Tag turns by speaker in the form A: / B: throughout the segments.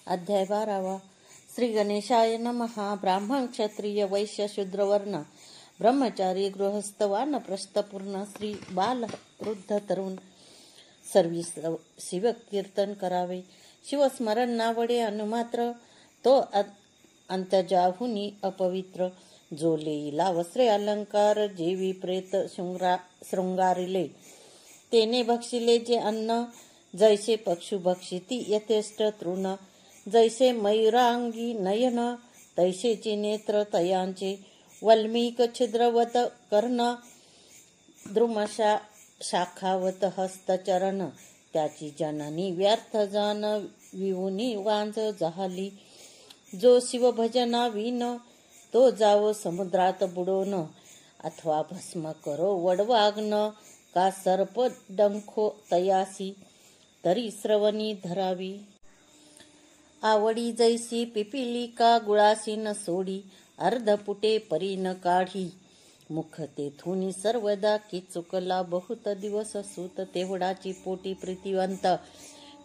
A: अध्याय 12. श्री गणेशाय नमः. ब्राह्मण क्षत्रिय वैश्य शूद्रवर्ण ब्रह्मचारी गृहस्थ वानप्रस्थ पूर्ण स्त्री बाल वृद्ध तरुण सर्वी शिवकीर्तन करावे. शिवस्मरण नावडे अनुमात्र तो अंत्यजाहुनी अपवित्र. जो लेईला वस्त्रे अलंकार जेवी प्रेत शृंगारिले तेने भक्षिले जे अन्न. जैसे पक्षु भक्षिती यथेष्ट तृण. जैसे मयूरांगी नयन तैसेचे नेत्र तयांचे. वल्मीक छिद्रवत कर्ण द्रुमशा शाखावत हस्तचरण. त्याची जननी व्यर्थ जान विऊनी वांज जहाली. जो शिवभजना विन तो जावो समुद्रात बुडोन. अथवा भस्म करो वडवाग्न का सर्प डंखो तयासी. तरी श्रवणी धरावी. आवडी जैसी पिपिलिका गुळासी न सोडी. अर्धपुटे परी न काढी. मुख तेथुनी सर्वदा की चुकला बहुत दिवस सूत तेवढाची पोटी प्रीतिवंत.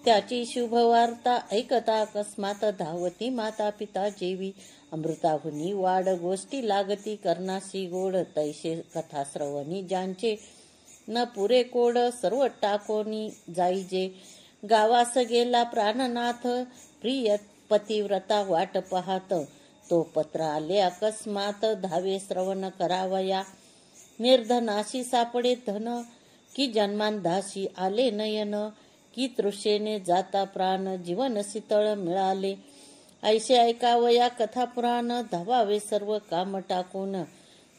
A: त्याची शुभ वार्ता ऐकता अकस्मात धावती माता पिता जेवी. अमृताहुनी वाड गोष्टी लागती कर्णाशी गोड. तैसे कथा श्रवणी ज्यांचे न पुरे कोड. सर्व टाकोनी जाईजे गावास गेला प्राणनाथ. प्रिय पतिव्रता वाट पाहत तो पत्र आले अकस्मात. धावे श्रवण करावया निर्धनाशी सापडे धन. की जन्मांधाशी आले नयन. की तृषेने जाता प्राण जीवन शीतळ मिळाले. ऐसे ऐकावया कथा पुराण. धावावे सर्व काम टाकून.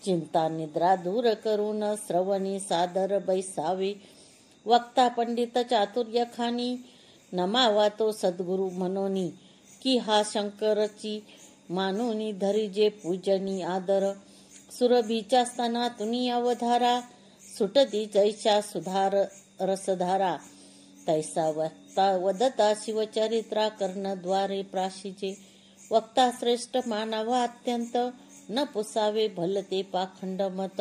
A: चिंता निद्रा दूर करून श्रवणी सादर बैसावे. वक्ता पंडित चातुर्य खानी नमावा तो सद्गुरु मनोनी. की हा शंकरची मानुनी धरिजे पूजनी आदर. सुरभीच्या स्तनातुनी अवधारा सुटती जैसा सुधार रसधारा. तैसा वक्ता वदता शिवचरित्रा कर्णद्वारे प्राशिजे. वक्ता श्रेष्ठ मानावा अत्यंत. न पुसावे भलते पाखंड मत.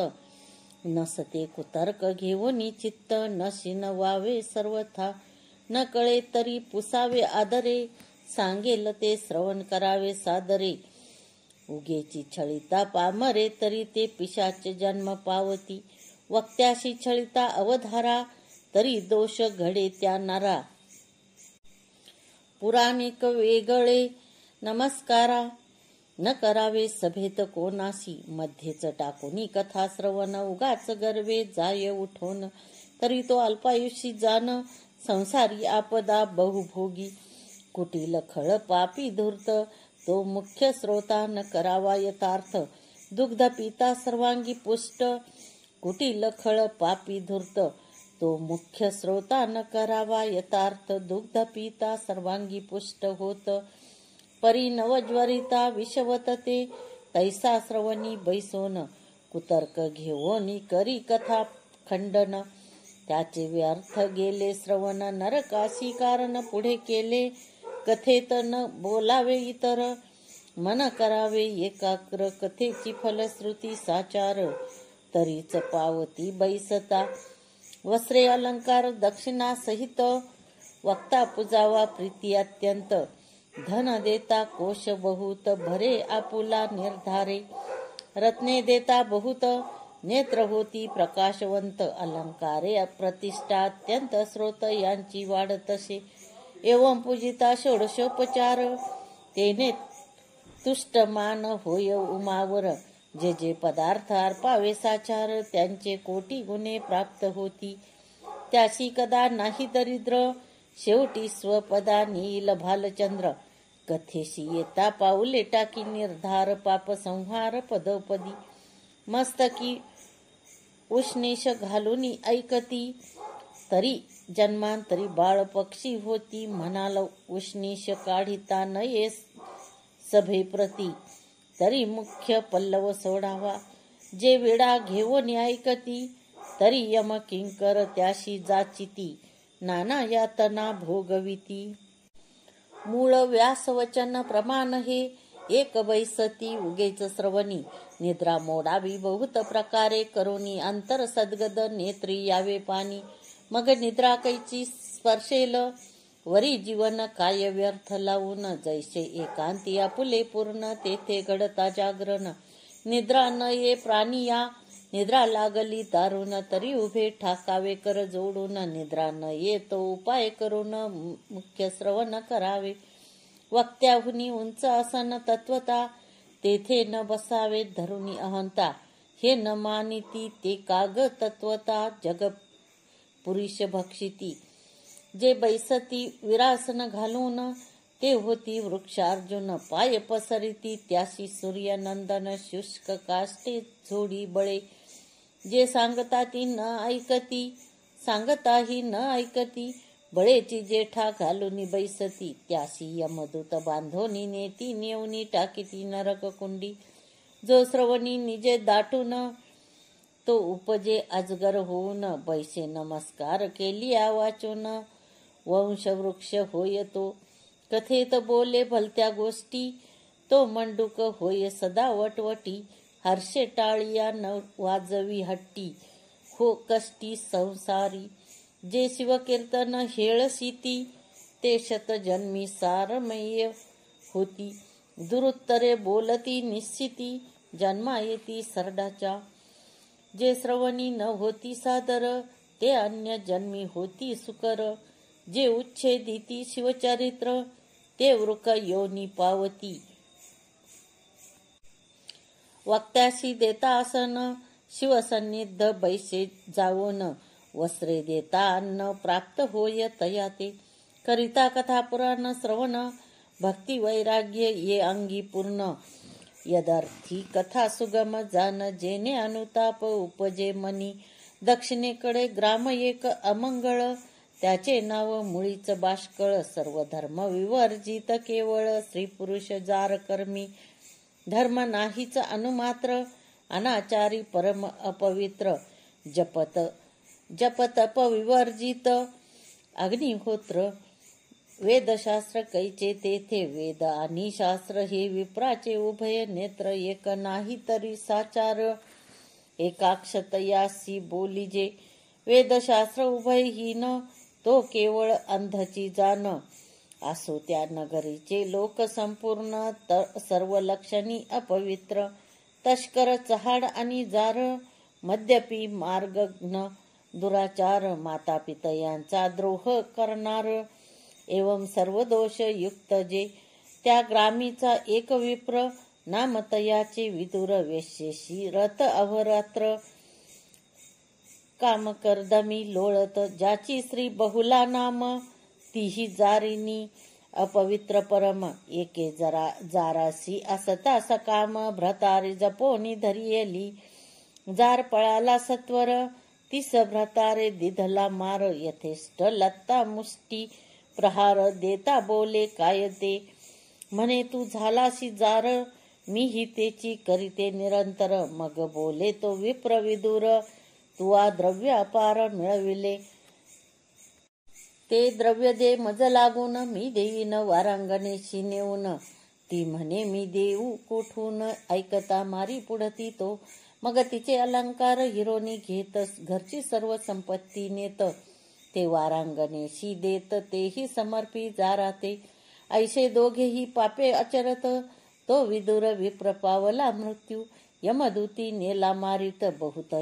A: नसते कुतर्क घेऊनी चित्त. न शिनवावे सर्वथा. न कळे तरी पुसावे आदरे. सांगेल ते श्रवण करावे सादरे. उगेची छळिता पामरे तरी ते पिशाच जन्म पावती. वक्त्याशी छळिता अवधारा तरी दोष घडे त्या नरा. पुराणिक वेगळे नमस्कारा न करावे सभेत कोणासी. मध्येच टाकूनी कथा श्रवण उगाच गर्वे जाय उठून. तरी तो अल्पायुषी जाण संसारी आपदा बहुभोगी. कुटील खळ पापी धूर्त तो मुख्य श्रोता न करावा यथार्थ. दुग्ध पिता सर्वांगी पुष्ट. कुटील खळ पापी धूर्त तो मुख्य श्रोता न करावा यथार्थ. दुग्ध पिता सर्वांगी पुष्ट होत. परी नवज्वरिता विषवत ते. तैसा श्रवणी बैसोन. कुतर्क घेऊन करी कथा खंडन. त्याचे व्यर्थ गेले श्रवण नरकाशी कारण. पुढे केले कथेत न बोलावे इतर. मन करावे एकाग्र कथेची फलश्रुती साचार. तरीच पावती बैसता वस्त्रे अलंकार दक्षिणा सहित. वक्ता पूजावा प्रीती अत्यंत. धन देता कोश बहुत भरे आपुला निर्धारे. रत्ने देता बहुत नेत्र होती प्रकाशवंत. अलंकारे प्रतिष्ठा अत्यंत स्रोत यांची वाढ तसे. एवं पूजिता षोडशोपचार तेने तुष्टमान होय उमावर. जे जे पदार्थ अर्पावे साचार त्यांचे कोटी गुणे प्राप्त होती. त्याशी कदा नाही दरिद्र. शेवटी स्वपदा नील भालचंद्र. कथेशी येता पाऊले टाकी निर्धार पाप संहार पदोपदी. मस्तकी उष्णीश घालून ऐकती. तरी जन्मांतरी बाळ पक्षी होती. म्हणाल उष्णीश काढिता नये सभेप्रती. तरी मुख्य पल्लव सोडावा. जे वेडा घेऊन ऐकती. तरी यम किंकर त्याशी जाचिती. नाना यातना भोगविती. मूळ व्यास वचन प्रमाण हे. एक बैसती उगेच श्रवणी. निद्रा मोडावी बहुत प्रकारे करोनी. अंतर सद्गद नेत्री यावे पाणी. मग निद्रा कैची स्पर्शेल वरी जीवन काय व्यर्थ लावून, जैसे एकांती आपुले पूर्ण, तेथे घडता जागरण. निद्रा न ये प्राणिया, निद्रा लागली दारुण, तरी उभे ठाकावे कर जोडून. निद्रा न ये तो उपाय करून, मुख्य श्रवण करावे. वक्त्याहुनी उंच आसन तत्वता, तेथे न बसावे धरुनी अहंता. हे न मानिती ते काग तत्वता, जग पुरुष भक्षिती. जे बैसती विरासन घालून, ते होती वृक्षार्जुन. पाय पसरिती त्याशी सूर्यनंदन, शुष्क काष्टे झोडी बळे. जे सांगता ती न ऐकती, सांगताही न ऐकती, बळेची जेठा घालून बैसती. त्याशी यमदूत बांधोनी नेती, नेवनी टाकीती नरक कुंडी. जो श्रवणी निजे दाटून, तो उपजे अजगर होऊन. बैसे नमस्कार केलिया वाचून, वंशवृक्ष होय तो. कथेत बोले भलत्या गोष्टी, तो मंडूक होय सदा वटवटी. हर्षे टाळिया न वाजवी हट्टी, हो कष्टी संसारी. जे शिवकीर्तन हेळशिती, ते शतजन्मी सारमेय होती. दुरुत्तरे बोलती निश्चिती, जन्मा येती सरडाच्या. जे श्रवणी न होती सादर, ते अन्य जन्मी होती सुकर. जे उच्छेदिती शिवचरित्र, ते वृक योनी पावती. वक्त्याशी देता आसन, शिवसन्निध बैसे जावोन. वस्त्रे देता अन्न प्राप्त होय तया ते. करिता कथा पुराण श्रवण, भक्ती वैराग्य ये अंगी पूर्ण. यदर्थी कथा सुगम जान, जेने अनुताप उपजे मनी. दक्षिणेकडे ग्राम एक अमंगळ, त्याचे नाव मुळीच बाष्कळ. सर्व धर्म विवर्जित केवळ, स्त्री पुरुष जार कर्मी. धर्म नाहीच अनुमात्र, अनाचारी परम अपवित्र. जपतप विवर्जित अग्निहोत्र. वेदशास्त्र कैचे तेथे, वेद आणि शास्त्र हे विप्राचे उभय नेत्र. एक नाही तरी साचार, एकाक्षतयासी बोलिजे. वेदशास्त्र उभयहीन, तो केवळ अंधची जाण. असो त्या नगरीचे लोक संपूर्ण, सर्व लक्षणी अपवित्र. तस्कर चहाड आणि जार, मद्यपी मार्गघ्न दुराचार. माता पितयांचा द्रोह करणार, एवं सर्व दोष युक्त जे. त्या ग्रामीचा एक विप्र, नामतयाचे विदुर. वेश्येशी रत अवरात्र, काम कर्दमी लोळत. ज्याची स्त्री बहुला नाम, तीही जारिनी अपवित्र परम. एके जारासी असता सकाम, भ्रतारे जपोनी धरियली. जार पळाला सत्वर, तीस भ्रतारे दिधला मार. यथेष्ट लत्ता मुष्टी प्रहार, देता बोले काय ते. म्हणे तू झालासी जार, मीही तेची करीते निरंतर. मग बोले तो विप्र विदुर, तुवा द्रव्य अपार मिळविले. ते द्रव्य दे मज लागून, मी देईन वारांगणेशी नेऊन. ती म्हणे मी देऊ कोठून, ऐकता मारी पुढती तो. मग तिचे अलंकार हिरोनी घेत, घरची सर्व संपत्ती नेत. ते वारांगणेशी देत, तेही समर्पी जाराते. ऐसे दोघेही पापे आचरत, तो विदुर विप्र पावला मृत्यू. यमदूती नेला मारित, बहुत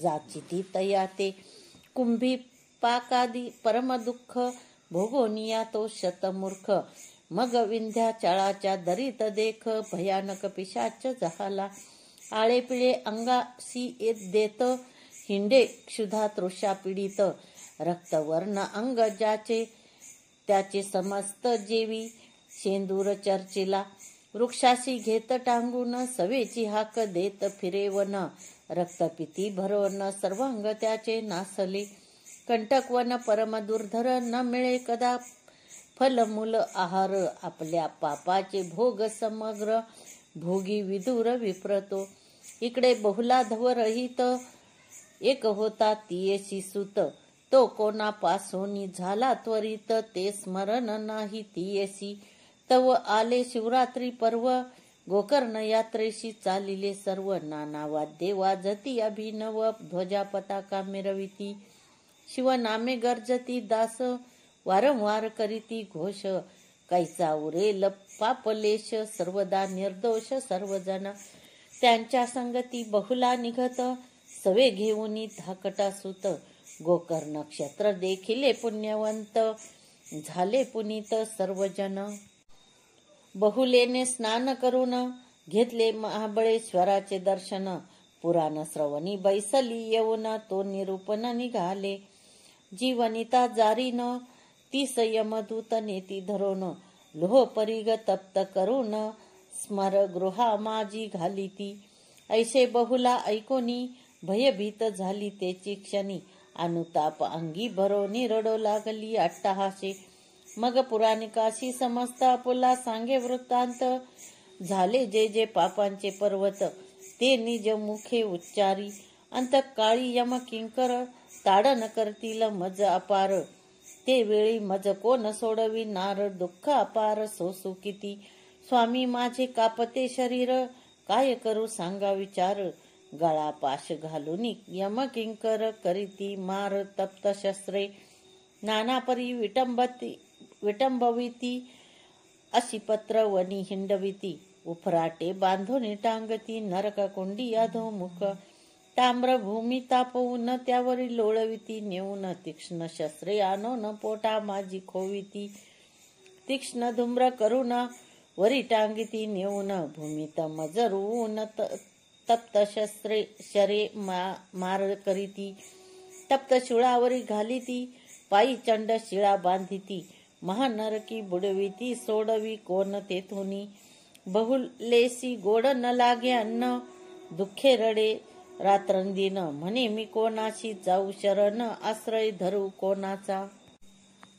A: जाचिती तया ते. कुंभी पाकादी परम दुःख, भोगोनिया तो शतमूर्ख. मग विंध्याचळाच्या दरीत देख, भयानक पिशाच झाला. आळे पिळे अंगासी देत, हिंडे क्षुधा तृषा पीडित. रक्तवर्ण अंग ज्याचे, त्याचे समस्त जेवी. शेंदूर चर्चिला, वृक्षाशी घेत टांगून. सवेची हाक देत फिरेवन, रक्तपिती भरवण. सर्वांग त्याचे नासले. कंटकवन परम दुर्धर, न मिळे कदा फलमूल आहार. आपल्या पापाचे भोग समग्र, भोगी विदुर विप्रतो. इकडे बहुला धवरहित, एक होता तियेशी सूत. तो कोणापासोनी झाला त्वरित, ते स्मरण नाही तियेसी. तव आले शिवरात्री पर्व, गोकर्ण यात्रेशी चालिले सर्व. नाना वाद्ये वाजती अभिनव, ध्वजा पताका मिरविती. शिवनामे गर्जती दास, वारंवार करीती घोष, कैचा उरेल पापलेश, सर्वदा निर्दोष सर्वजण. त्यांच्या संगती बहुला निघत, सवे घेऊनी धाकटा सुत. गोकर नक्षत्र देखिले पुण्यवंत, झाले पुनीत सर्वजन. बहुलेने स्नान करून घेतले महाबळेश्वराचे दर्शन. पुराण श्रवणी बैसली येऊन, तो निरूपण निघाले. जीवनिता जारीन ती संयमदूत नेती धरून. लोह परिग तप्त करून, स्मर गृहा माझी घाली ती. ऐसे बहुला ऐकोनी, भयभीत झाली तेची क्षणी. अनुताप अंगी भरोनी, रडो लागली अट्टहासे. मग पुराणिकाशी समस्त आपुला सांगे वृत्तांत. झाले जे जे पापांचे पर्वत, ते निज मुखे उच्चारी. अंतकाळी यम किंकर, ताडन करतील मज अपार. ते वेळी मज कोण सोडवी, नार दुःख अपार सोसू किती. स्वामी माझे कापते शरीर, काय करू सांगा विचार. गळा पाश घालून यम किंकर, करीती मार तप्त शस्त्रे. नाना परी विटंबविती, अशी पत्र वनी हिंडविती. उफराटे बांधून टांगती, नरक कुंडी अधोमुख. ताम्र भूमी तापवून, त्यावरी लोळविती नेऊन. तीक्ष्ण शस्त्रे आणून, पोटा माझी खोविती. तीक्ष्ण धूम्र करून, वरी टांगिती नेऊन. भूमीत मजरून तप्त शस्त्रे शरे मार करीती. तप्त शिळावरी घालीती, पायी चंड शिळा बांधिती. महानरकी बुडविती, सोडवी कोण तेथुनी. बहुलेसी गोड न लागे अन्न, दुःखे रडे रात्रंदिन. म्हणे मी कोणाशी जाऊ शरण, आश्रय धरू कोणाचा.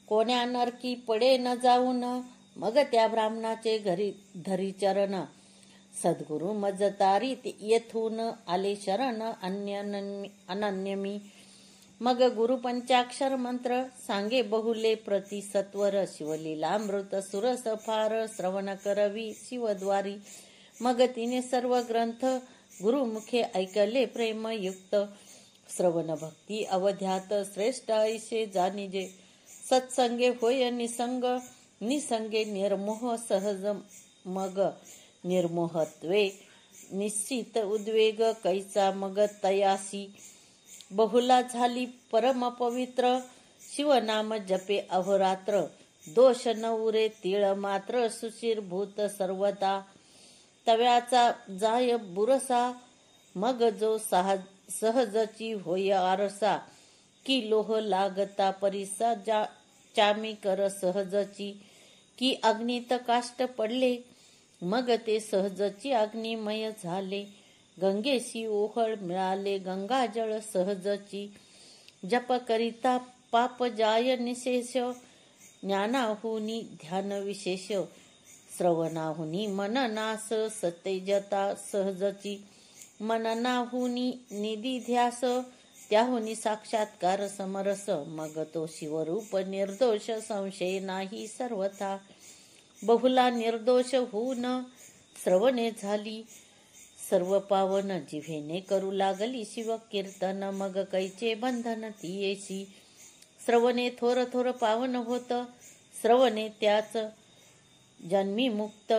A: कोण्या नरकी पडे न जाऊन, मग त्या ब्राह्मणाचे घरी धरी चरण. सद्गुरु मज तारी येथून, आले शरण अनन्य मी. मग गुरु पंचाक्षर मंत्र, सांगे बहुले प्रति सत्वर. शिवलीलामृत सुरस फार, श्रवण करवी शिवद्वारी. मग तिने सर्व ग्रंथ, गुरुमुखे ऐकले प्रेमयुक्त. श्रवण भक्ती अवध्यात, श्रेष्ठ ऐसे जानिजे. सत्संगे होय निसंग, निसंगे निर्मोह सहज. मग निर्मोहत्वे निश्चित उद्वेग, कैचा मग तयासी. बहुला झाली परम पवित्र, शिवनाम जपे अहोरात्र. दोष न उरे तीळ मात्र, सुशीरभूत सर्वता. तव्याचा जाय बुरसा, मग जो सहजची होय आरसा. की लोह लागता परिसा, चामी कर सहजची. की अग्नीत काष्ट पडले, मग ते सहजची अग्निमय झाले. गंगेशी ओहळ मिळाले, गंगाजळ सहजची. जप करिता पाप जाय निशेष, ज्ञानाहुनी ध्यान विशेष. श्रवणाहुनी मननास, सतेजता सहजची. मननाहुनी निधी ध्यास, त्याहुनी साक्षात्कार समरस. मग तो शिवरूप निर्दोष, संशय नाही सर्वथा. बहुला निर्दोष होऊन, श्रवणे झाली सर्व पावन. जिव्हेने करू लागली शिव कीर्तन, मग कैचे बंधन तियेसी. श्रवणे थोर थोर पावन होत, श्रवणे त्याच जन्मी मुक्त.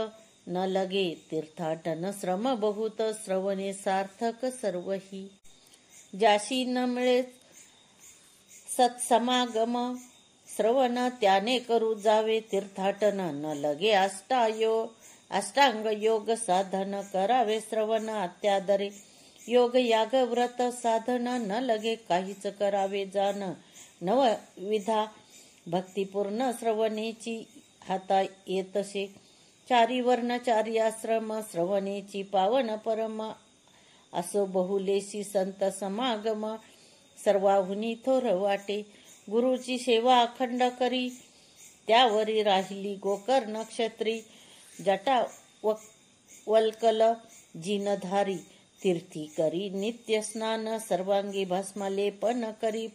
A: न लगे तीर्थाटन श्रम बहुत, श्रवणे सार्थक सर्वही. ज्याशी न मिळे सत्समागम, श्रवण त्याने करू जावे तीर्थाटन. न लगे अष्टांग योग साधन, करावे श्रवण अत्यादरे. योग याग व्रत साधन, न लगे काहीच करावे जाण. नवविधा भक्तिपूर्ण श्रवणेची हाता येतसे. चारी वर्ण चारी आश्रम, श्रवणेची पावन परम. असो बहुलेशी संत समागम, सर्वाहुनी थोर वाटे. गुरुची सेवा अखंड करी, त्यावरी राहिली गोकर नक्षत्री. जटा वल्कल जिनधारी, तीर्थी करी नित्य स्नान. सर्वांगी भस्मलेपन करी,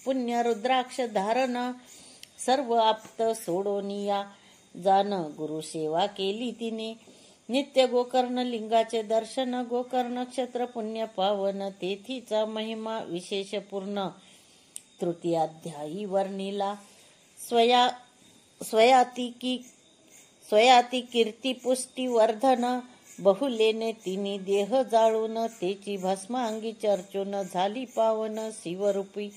A: पुण्य रुद्राक्ष धारण. सर्व आप्त सोडोनिया जान, गुरुसेवा केली तिने. नित्य गोकर्ण लिंगाचे दर्शन, गोकर नक्षत्र पुण्य पावन. तेथीचा महिमा विशेष पूर्ण. तृतीयाध्यायी वर्णिला. स्वया स्वयाती कीर्ती पुष्टी वर्धन, बहुलेने तिनी देह जाळून, तेची भस्म अंगी चर्चून, झाली पावन शिवरूपी.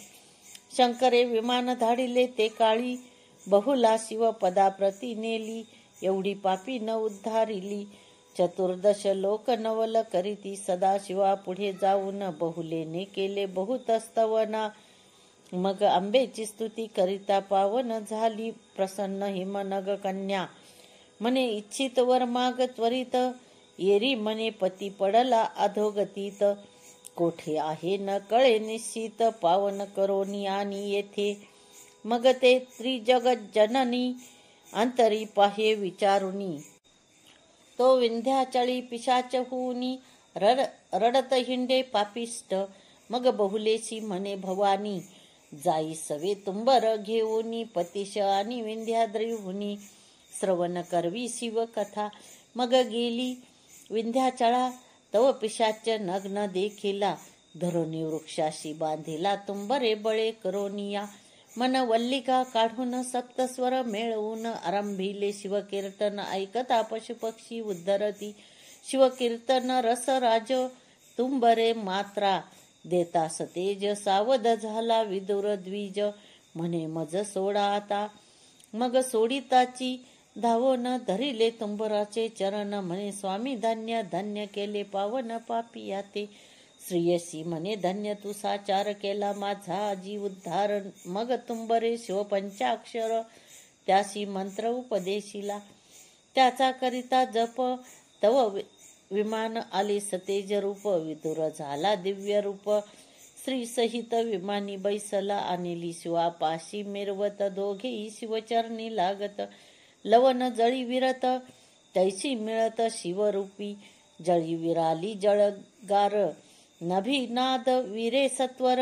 A: शंकरे विमान धाडिले ते काळी, बहुला शिवपदा प्रती नेली, एवढी पापी न उद्धारिली. चतुर्दश लोक नवल करीती, सदा शिवा पुढे जाऊन, बहुलेने केले बहुत स्तवना. मग अंबेची स्तुती करिता पावन झाली, प्रसन्न हिमनग कन्या. म्हणे इच्छित वर माग त्वरित, येरी म्हणे पती पडला अधोगतीत. कोठे आहे न कळे निश्चित, पावन करोनी आणि येथे. मग ते त्रिजगत जननी, अंतरी पाहे विचारुनी. तो विंध्याचळी पिशाच होऊनी, रडत हिंडे पापिष्ट. मग बहुलेशी म्हणे भवानी, जाई सवे तुंबर घेऊनी, पतिश आणि विंध्याद्रीहुनी. श्रवण करवी शिव कथा. मग गेली विंध्याचळा, तव पिशाच नग्न देखिला. धरोनी वृक्षाशी बांधिला, तुंबरे बळे करोनिया. मन वल्लिका काढून सप्तस्वर मेळवून, आरंभिले शिवकीर्तन ऐकता पशुपक्षी उद्धरती. शिवकीर्तन रस राज, तुंबरे मात्रा देता सतेज. सावध झाला विदुर द्विज, म्हणे मज सोडा आता. मग सोडिताची धावोन, धरिले तुंबराचे चरण. म्हणे स्वामी धन्य धन्य केले पावन पापिया ते. श्रीयसी म्हणे धन्य तू साचार केला माझा आजी उद्धार. मग तुंबरे शिवपंचाक्षर, त्याशी मंत्र उपदेशिला. त्याचा करिता जप, तव विमान आले सतेज रूप. विदुर झाला दिव्य रूप, श्री सहित विमानी बैसला. आणली शिवापाशी मिरवत, दोघेही शिवचरणी लागत. लवन जळी विरत, तैसी मिळत शिवरूपी. जळी विराली जळगार, नभिनाद विरे सत्वर.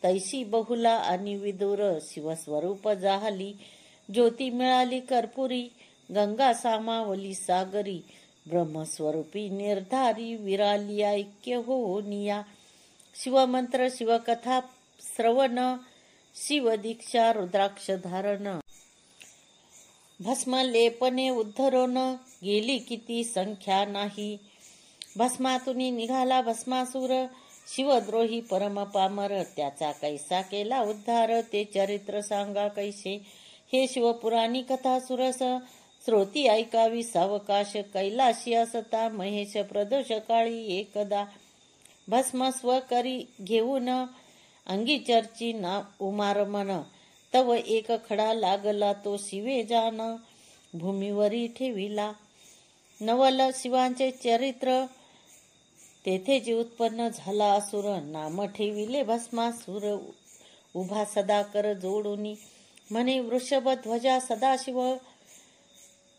A: तैसी बहुला आणि विदुर, शिवस्वरूप जाहली. ज्योती मिळाली कर्पुरी, गंगा सामावली सागरी. ब्रह्मस्वरूपी निर्धारी, विराली ऐक्य होनिया. शिवमंत्र शिवकथा श्रवण, शिवदीक्षा रुद्राक्ष धारण. भस्म लेपने उद्धरोन, गेली किती संख्या नाही. भस्मातुनी निघाला भस्मासूर, शिवद्रोही परम पामर. त्याचा कैसा केला उद्धार, ते चरित्र सांगा कैसे. हे शिवपुराणी कथा सुरस, श्रोती ऐकावी सावकाश. कैलाशी असता महेश प्रदोष काळी एकदा. भस्म स्व करी घेऊन, अंगी चर्ची ना उमारमन. तव एक खडा लागला तो शिवे जान, भूमीवरी ठेविला. नवल शिवांचे चरित्र, तेथे जे उत्पन्न झाला असुर. नाम ठेविले भस्मासूर, उभा सदा कर जोडूनी. म्हणे वृषभ ध्वजा सदाशिव,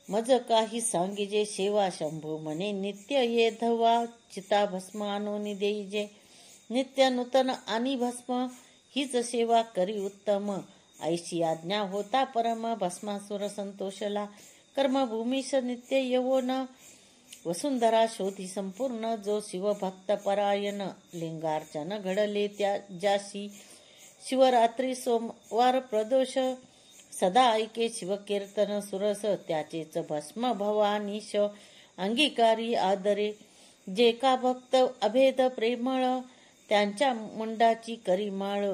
A: मज काही सांगिजे सेवा. शंभू म्हणे नित्य ये धवा, चिता भस्म आणून देईजे. नित्य नूतन आणि भस्म, हीच सेवा करी उत्तम. ऐशी आज्ञा होता परम, भस्मासूर संतोषला. कर्मभूमीश नित्य येवोन, वसुंधरा शोधी संपूर्ण. जो शिवभक्त परायण, लिंगार्चन घडले ज्याशी. शिवरात्री सोमवार प्रदोष, सदा ऐके शिवकीर्तन सुरस. त्याचेच भस्म भवानीश, अंगीकारी आदरे. जे का भक्त अभेद प्रेमळ, त्यांच्या मुंडाची करी माळ.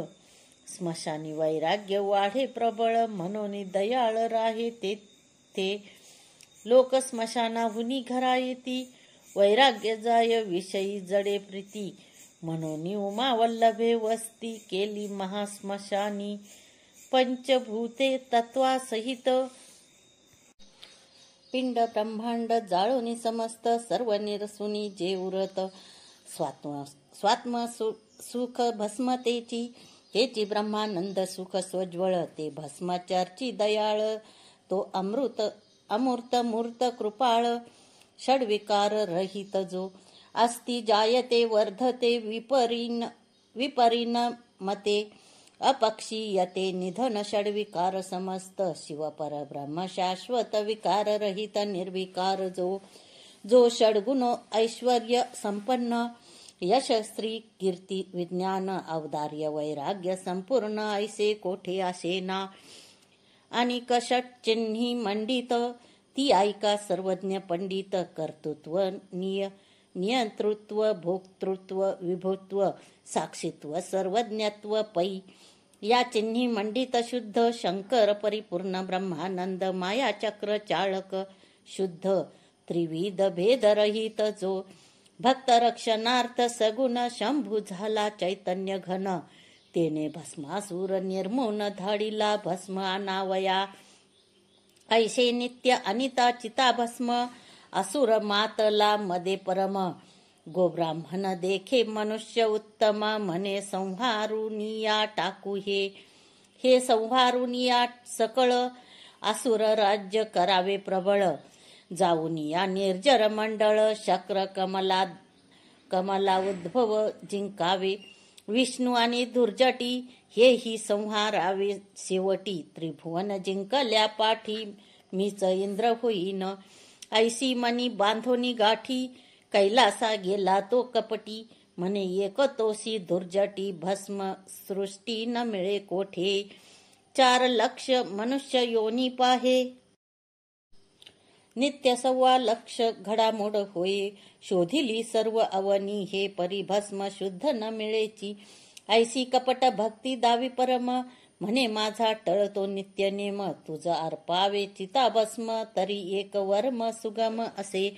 A: स्मशानी वैराग्य वाढे प्रबळ, म्हणून दयाळ राहे ते. लोक स्मशानाहुनी घरा येती, वैराग्य जाय विषयी जडे प्रीती. म्हणून उमा वल्लभे वस्ती, केली महास्मशानी. पंचभूते तत्वासहित, पिंड ब्रह्मांड जाळूनी समस्त. सर्व निरसुनी जे उरत, स्वात्म सुख भस्मतेची. तेची ब्रह्मानंद सुख स्वज्वळ, ते भस्म चर्ची दयाळ. तो अमूर्त मूर्त कृपाळ, षड्विकार रहित जो. अस्ति जायते वर्धते विपरिणमते, अपक्षीयते निधन षड्विकार समस्त. शिव परब्रह्म शाश्वत विकार रहित निर्विकार जो. जो षड्गुण ऐश्वर्य संपन्न, यश श्री कीर्ती विज्ञान औदार्य वैराग्य संपूर्ण. ऐसे कोठे असेना, आणि कषट चिन्ही मंडित, ती ऐका सर्वज्ञ पंडित. कर्तृत्व नियंतृत्व भोक्तृत्व विभुत्व साक्षित्व सर्वज्ञत्व पै. या चिन्ही मंडित शुद्ध शंकर परिपूर्ण ब्रह्मानंद माया चक्र चाळक शुद्ध त्रिविध भेदरहित जो. भक्त रक्षणार्थ सगुण शंभू झाला चैतन्य घन. तेने भस्मासूर निर्मून धाडिला भस्म आनावया. ऐसे नित्य अनिता चिता भस्म असुर मातला मदे परम. गोब्राह्मण देखे मनुष्य उत्तम म्हणे संहारुनिया टाकू हे. हे संहारुनिया सकळ असुर राज्य करावे प्रबळ. जाऊन या निर्जर मंडळ शक्र कमला उद्भव जिंकावे. विष्णू आणि दुर्जटी हेही संहारावे शेवटी. त्रिभुवन जिंकल्या पाठी मीच इंद्र होईन. ऐसी मनी बांधोनी गाठी कैलासा गेला तो कपटी. म्हणे एक तोसी दुर्जटी भस्म सृष्टी न मिळे कोठे. 4 लक्ष मनुष्य योनी पाहे नित्य 1.25 लक्ष घडामोड होये. शोधिली सर्व अवनी हे परिभस्म शुद्ध न मिळेची. ऐसी कपट भक्ती दावी परम म्हणे माझा टळतो नित्य नेम. तुझ अर्पावे चिता भस्म तरी एक वर्म सुगम असे.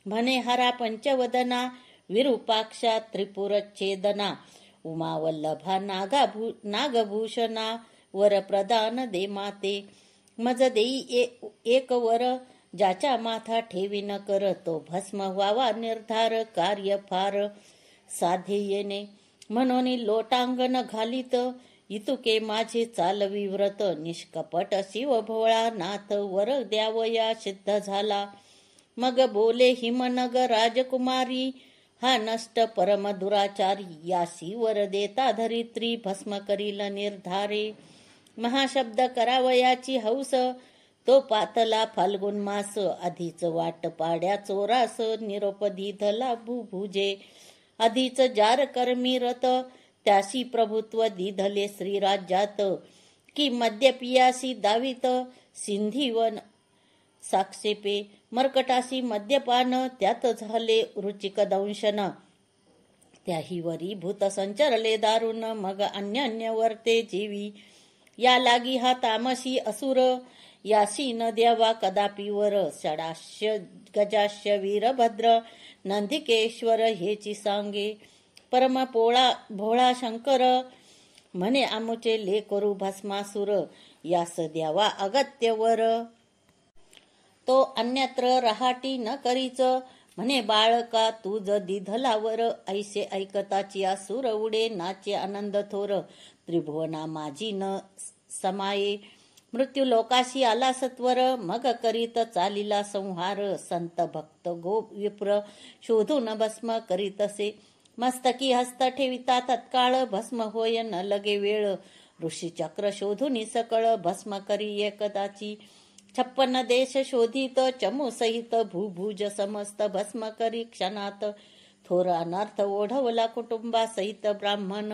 A: म्हणे हरा पंचवदना विरूपाक्षा त्रिपुरच्छेदना. उमावल्लभा नागभूषणा वर प्रदान दे माते. मज देई एक वर ज्याच्या माथा ठेवीन कर. तो भस्म व्हावा निर्धार कार्य फार साधे येणे. म्हणून लोटांगण घालीत इतुके माझे चालवी व्रत. निष्कपट शिव भोळा नाथ वर द्यावया सिद्ध झाला. मग बोले हिमनग राजकुमारी हा नष्ट परम दुराचारी. यासी वर देता धरित्री भस्म करील निर्धारे. महाशब्द करावयाची हौस तो पातला फाल्गुन मास. आधीच वाट पाड्या चोरास निरोप दिधला भुभुजे. आधीच जार कर्मी रत त्याशी प्रभुत्व दिधले श्रीराज्यात. की मद्य पियासी दावित सिंधीवन साक्षेपे. मर्कटाशी मद्यपान त्यात झाले रुचिक दंशन. त्याही वरी भूत संचरले दारुण मग अन्य वर्ते जीवी. या लागी हा तामसी असुर यासी न द्यावा कदापि वर. षडाश्य गजाश्य वीरभद्र नंदिकेश्वर हेची सांगे. परम भोळा शंकर म्हणे आमुचे लेकरू भस्मासुर. यास द्यावा अगत्य वर. तो अन्यत्र रहाटी न करीच म्हणे बाळका तुझ दिधलावर. ऐसे ऐकताची असुर उडे नाचे आनंद थोर. त्रिभुवना माझी न समाये मृत्यू लोकाशी आला सत्वर. मग करीत चालिला संहार. संत भक्त गो विप्र शोधून भस्म करीतसे. मस्तकी हस्त ठेविता तत्काळ भस्म होय न लगे वेळ. ऋषी चक्र शोधून सकळ भस्म करी एकदाची. 56 देश शोधित चमू सहित भूभुज समस्त भस्म करी क्षणात. थोर अनर्थ ओढवला कुटुंबा सहित ब्राह्मण.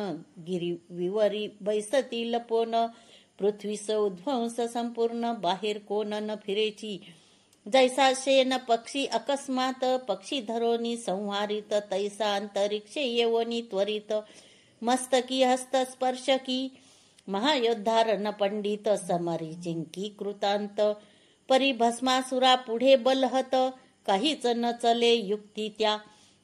A: गिरी विवरी बैसती लपोन पृथ्वीस उध्वंस संपूर्ण. बाहेर कोण न फिरेची जैसा शेन पक्षी अकस्मात. पक्षी धरोनी संहारित तैसा अंतरिक्षे येवनी त्वरित. मस्तकी हस्त स्पर्श की महायोद्धारण पंडित. समरी जिंकी कृतांत परिभस्मासुरा पुढे बलहत. काहीच न चले युक्ती त्या.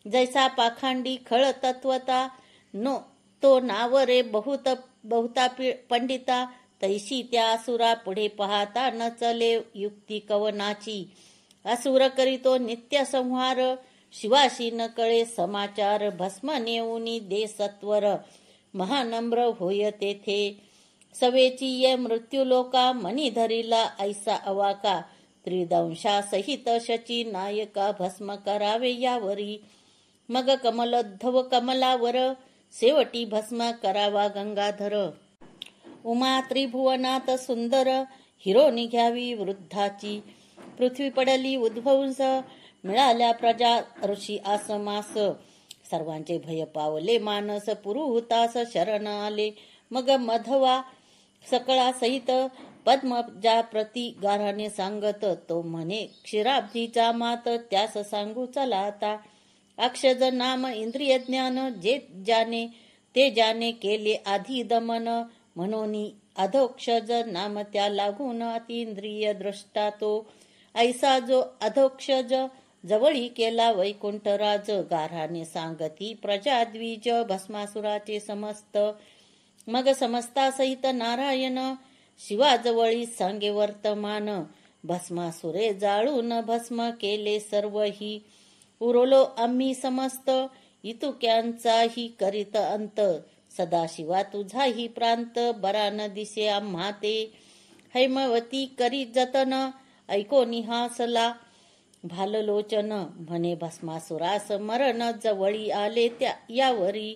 A: जैसा पाखांडी खळ तत्वता नो तो नावरे बहुता पंडिता. तैशी त्या असुरा पुढे पाहता न चले युक्ती कवनाची. असुर करीतो नित्य संहार. शिवाशी न कळे समाचार. भस्म नेऊनी दे सत्वर. महानम्र होय तेथे सवेची ये मृत्यू लोका. मनी धरिला ऐसा अवाका. त्रिदंशा सहित शची नायका भस्म करावे यावरी. मग कमलोद्धव कमलावर शेवटी भस्म करावा गंगाधर. उमा त्रिभुवनात सुंदर हिरोनी घ्यावी वृद्धाची. पृथ्वी पडली उद्भवंस मिळाल्या प्रजा ऋषी आसमास. सर्वांचे भय पावले मानस पुरुहुतास शरण आले. मग मधवा सकळा सहित पद्म ज्या प्रती गाराने सांगत, तो म्हणे क्षीराब्धीचा मात, त्यास सांगू चला आता. अक्षज नाम इंद्रिय ज्ञान, जे ज्याने ते ज्याने केले आधी दमन, म्हणून अधोक्षज नाम त्या लागून अतिंद्रिय दृष्टा तो. ऐसा जो अधोक्षज जवळी केला वैकुंठराज, गाराने सांगती प्रजा द्विज भस्मासुराचे समस्त. मग समस्तासहित नारायण शिवाजवळी सांगे वर्तमान, भस्मासुरे जाळून भस्म केले सर्वही. उरलो आम्ही समस्त इतुक्यांचाही करीत अंत, सदाशिवा तुझाही प्रांत बरा न दिसे आम्हा ते. हैमवती करी जतन ऐको निहासला भाललोचन, म्हणे भस्मासुरास मरण जवळी आले त्या यावरी.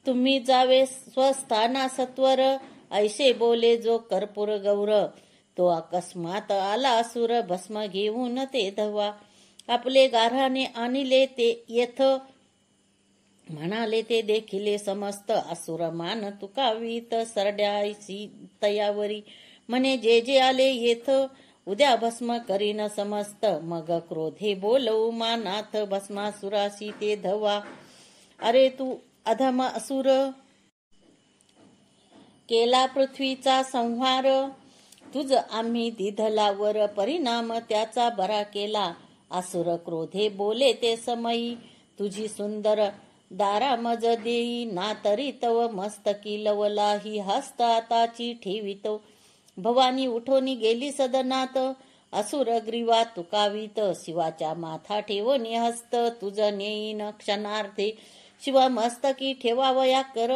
A: तुम्ही जावे स्वस्थाना सत्वर, ऐसे बोले जो कर्पूर गौर. तो अकस्मात आला असुर, भस्म घेऊन ते धवा. आपले गाराने आणले ते येथ, म्हणाले ते देखिले समस्त. असुर मान तुकावीत सरड्यासी तयावरी, म्हणे जे जे आले येथ, उद्या भस्म करीन समस्त. मग क्रोधे बोलवू मानाथ, भस्मासुरासी ते धवा. अरे तू अधम असुर, केला पृथ्वीचा संहार. तुझ आम्ही दिधलावर परिणाम त्याचा बरा केला. असुर क्रोधे बोले ते समयी, तुझी सुंदर दारा मज देई. ना तरी तव मस्तकी लवलाही, हस्त आताची ठेवितो. भवानी उठोनी गेली सदनात, असुर ग्रीवा तुकावीत. शिवाच्या माथा ठेवोनी हस्त, तुझ नेईन क्षणार्थे. शिवा मस्तकी ठेवावया कर,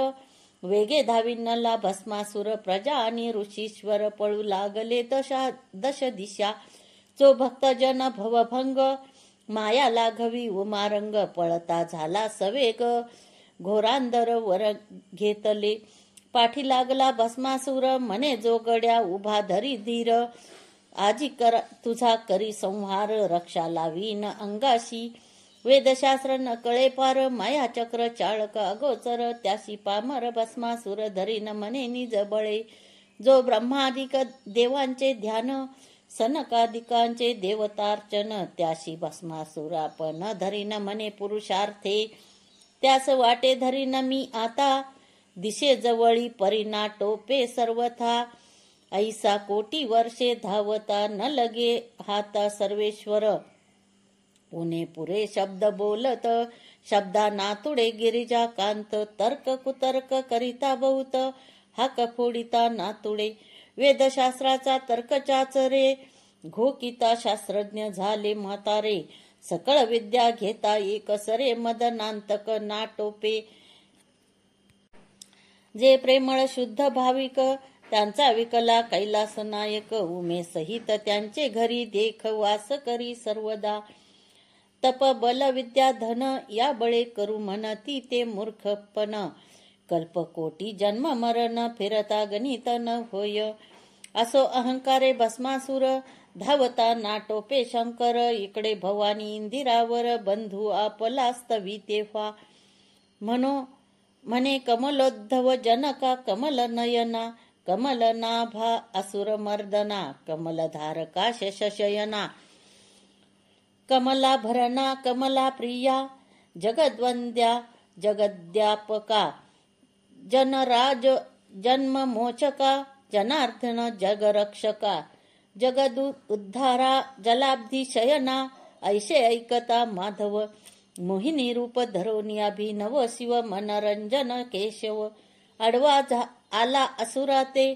A: वेगे धाविनला भस्मासुर. प्रजा आणि ऋषीश्वर पळू लागले दश दिशा. जो भक्तजन भवभंग, माया लाघवी उमारंग. पळता झाला सवेग, घोरांदर वर घेतले. पाठी लागला भस्मासुर, म्हणे जो गड्या उभा धरी धीर. आजी तुझा करी संहार, रक्षा लावीन अंगाशी. वेदशास्त्र न कळे पार, माया चक्र चाळक अगोचर. त्याशी पामर भस्मासुर, धरीन म्हणे निज बळे. जो ब्रह्मादिक देवांचे ध्यान, सनकादिकांचे देवतार्चन. त्याशी भस्मासुर आपण धरीन म्हणे पुरुषार्थे. त्यास वाटे धरीन मी आता, दिशे जवळी परिणा टोपे सर्वथा. ऐसा कोटी वर्षे धावता, न लगे हाता सर्वेश्वर. पुणे पुरे शब्द बोलत, शब्दा नातुडे गिरिजा कांत. तर्क कुतर्क करिता बहुत, हाक फोडिता नातुडे. वेदशास्त्राचा तर्कचाच रे, घोकिता शास्त्रज्ञ झाले म्हातारे. सकळ विद्या घेता एकसरे, मदनांतक नाटोपे. जे प्रेमळ शुद्ध भाविक, त्यांचा विकला कैलास नायक. उमे सहित त्यांचे घरी, देख वास करी सर्वदा. तप बल विद्या धन, या बळे करू म्हणती ते मूर्खपण. कल्पकोटी जन्म मरण, फिरता गणित न होय. असो अहंकारे भस्मासुर, धावता नाटोपे शंकर. इकडे भवानी इंदिरावर, बंधू आपलास्तवी तेव्हा. म्हणे कमलोद्धव जनका, कमल नयना. कमल नाभा असुर मर्दना, कमलधारका शशयना. कमला भरणा कमला प्रिया, जगद्वंद्या जगद्यापका. जनराज जन्म मोचका, जनार्दन जगरक्षका. जगद उद्धारा जलाब्धी शयना, ऐसे ऐकता माधव. मोहिनी रूप धरोनी अभिनव, शिव मनरंजन केशव. आडवा आला असुराते,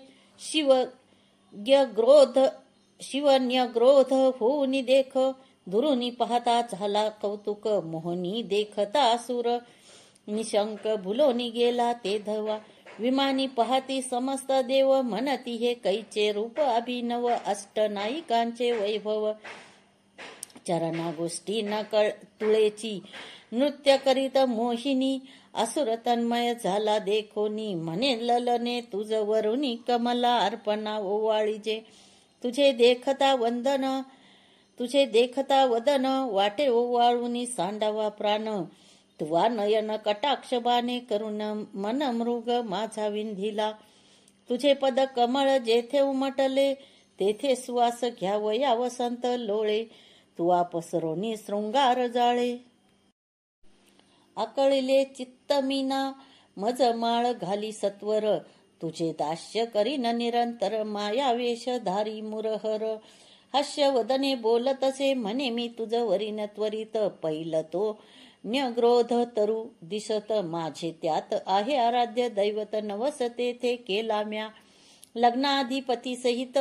A: शिवन्यग्रोध होऊनी देख. दुरुनी पाहता झाला कौतुक, मोहनी देखता असुर. निशंक भुलोनी गेला ते धवा. विमानी पाहती समस्त देव, म्हणती हे कैचे रूप अभिनव. अष्टनायिकांचे वैभव, चरणा गोष्टी न तुळेची. नृत्य करीत मोहिनी, असुर तन्मय झाला देखोनी. म्हणे ललने तुझ वरुणी, कमला अर्पणा ओवाळीजे. तुझे देखता वदन, वाटे ओवाळूनी सांडावा प्राण. तुवा नयन कटाक्ष बाणे, करुण मन मृग माझा विंधिला. तुझे पद कमळ जेथे उमटले, तेथे सुवास घ्यावया वसंत लोळे. तुवा पसरोनी शृंगार जाळे. आकळिले चित्त मीना मज माळ घाली सत्वर, तुझे दास्य करीन निरंतर मायावेश धारी मुरहर. हास्य वदने बोलतसे म्हणे मी तुझ वरीन त्वरित, पैल तो न्यग्रोध तरु दिसत माझे त्यात आहे आराध्य दैवत. नवस तेथे केला म्या लग्नाधिपती सहित,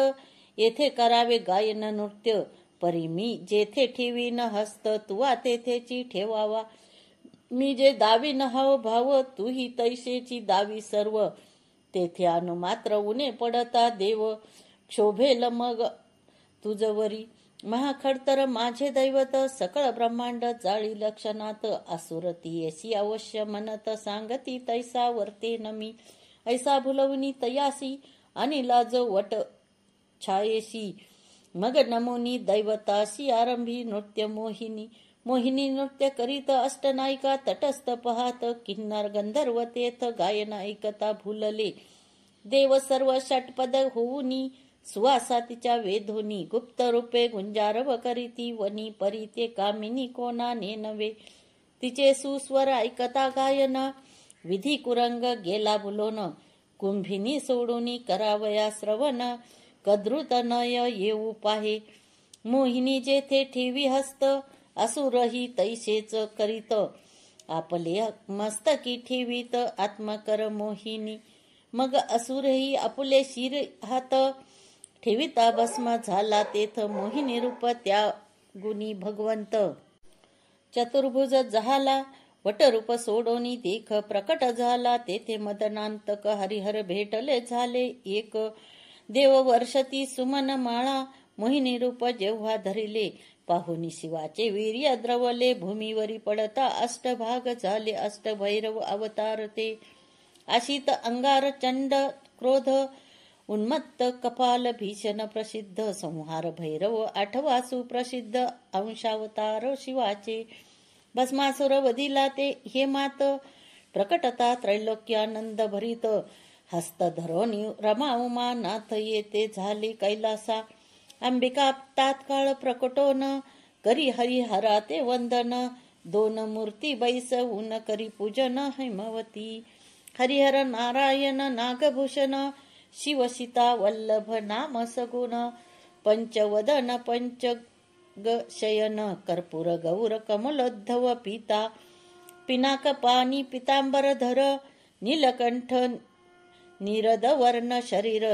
A: येथे करावे गायन नृत्य. परी मी जेथे ठेवीन हस्त, तुवा तेथेची ठेवावा. मी जे दावीन हाव भाव, तूही तैसेची दावी सर्व. तेथे अनुमात्र उने पडता देव, क्षोभेल मग तुझवरी. महाखडतर माझे दैवत, सकळ ब्रह्मांड जाळी लक्षणात. असुरती येसी अवश्य म्हणत, सांगती तैसा वर्तेन मी. ऐसा भुलवणी तयासी, आणि लाज वट छायेसी. मग नमोनी दैवतासी आरंभी नृत्य मोहिनी. मोहिनी नृत्य करीत अष्टनायिका तटस्थ पाहत, किन्नर गंधर्व तेथ गायन ऐकता भुलले. देव सर्व षटपद होऊनी, सुवासा तिच्या वेधोनी. गुप्त रूपे गुंजारव करीती वनी, परी ते कामिनी कोणाने नव्हे. तिचे सुस्वर ऐकता गायन, विधी कुरंग गेला भुलोन. कुंभिनी सोडूनी करावया श्रवण, कद्रुत नय येऊ पाहे. मोहिनी जेथे ठेवी हस्त, असुरही तैसेच करीत. आपले मस्तकी ठेवीत आत्मकर मोहिनी. मग असुरही आपुले शिर हात, ठेविता भस्म झाला तेथ मोहिनी रूप त्या गुणी भगवंत. चतुर्भुज झाला वटरूप सोडोनी देख, प्रकट झाला तेथे मदनांतक. हरिहर भेटले झाले एक, देव वर्षती सुमन माळा. मोहिनी रूप जेव्हा धरिले, पाहुनी शिवाचे वीर्य द्रवले. भूमीवरी पडता अष्टभाग झाले, अष्टभैरव अवतार ते. आशित अंगार चंड क्रोध, उन्मत्त कपाल भीषण प्रसिद्ध. संहार भैरव आठवा सुप्रसिद्ध, अंशावतार शिवाचे. भस्मासुर वधिला ते हेमात, प्रकटता त्रैलोक्यानंद भरित. हस्त धरोनी रमा उमा नाथ येते झाले कैलासा. अंबिका तात्काळ प्रकटोन, करी हरिहरा ते वंदन. दोन मूर्ती बैसवून करी पूजन हैमवती. हरिहर नारायण नागभूषण, शिव सीता वल्लभ नाम सगुण. पंचवदन पंचग शयन, कर्पूर गौर कमलोद्धव पिता. पिनाक पाणी पितांबर धर, नीलकंठ निरद वर्ण शरीर.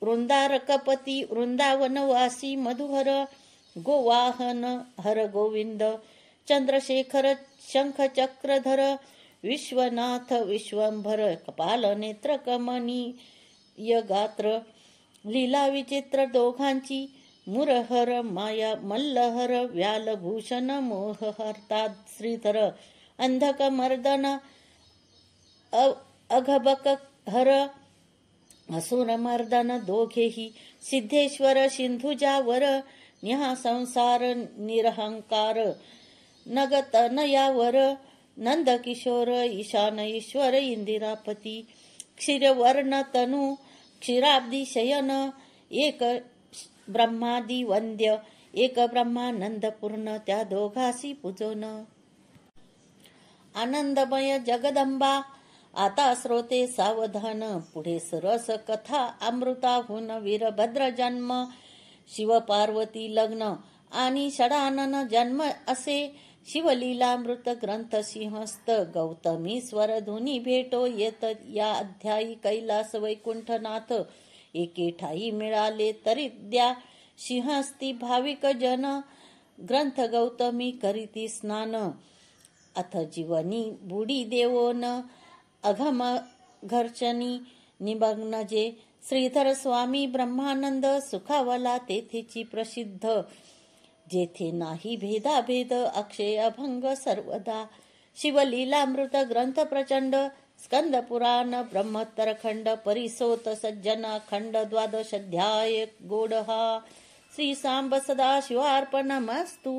A: वृंदारकपती वृंदावनवासी मधुहर. गोवाहन हर गोविंद, चंद्रशेखर शंख चक्रधर. विश्वनाथ विश्वंभर, कपाल नेत्र कमनीय गात्र. लीला विचित्र दोघांची, मुरहर माया मल्लहर. व्यालभूषण मोहहर्ता श्रीधर, अंधक मर्दन अघबक हर. असुर मर्दन दोघेही, सिद्धेश्वर सिंधुजावर. न्याहा संसार निरहंकार, नगतनयावर. नंदकिशोर ईशान ईश्वर इंदिरापती. क्षीरवर्ण तनु क्षीराब्दी शयन, एक ब्रह्मादि वंद्य. एक ब्रह्मानंद पूर्ण, त्या दोघासी पूजन. आनंदमय जगदंबा, आता श्रोते सावधान. पुढे सरस कथा अमृताहून. वीरभद्र जन्म, शिव पार्वती लग्न, आणि षडानन जन्म असे. शिवलीलामृत ग्रंथ सिंहस्थ, गौतमी स्वरधुनी भेटो येत. या अध्यायी कैलास वैकुंठनाथ, एके ठाई मिळाले तरी द्या. सिंहस्ती भाविक जन, ग्रंथ गौतमी करीती स्नान. अथ जीवनी बुडी देवोन, अघम घर्षणी निमग्न जे. श्रीधर स्वामी ब्रह्मानंद, सुखावला तेथेची प्रसिद्ध. जेथे नाही भेदाभेद, अक्षय अभंग सर्वदा. शिवलीलामृत ग्रंथ प्रचंड, स्कंद पुराण ब्रह्मोत्तर खंड. परिसोत सज्जना खंड, 12 अध्याय गोड हा. श्री सांब सदाशिवार्पणमस्तु.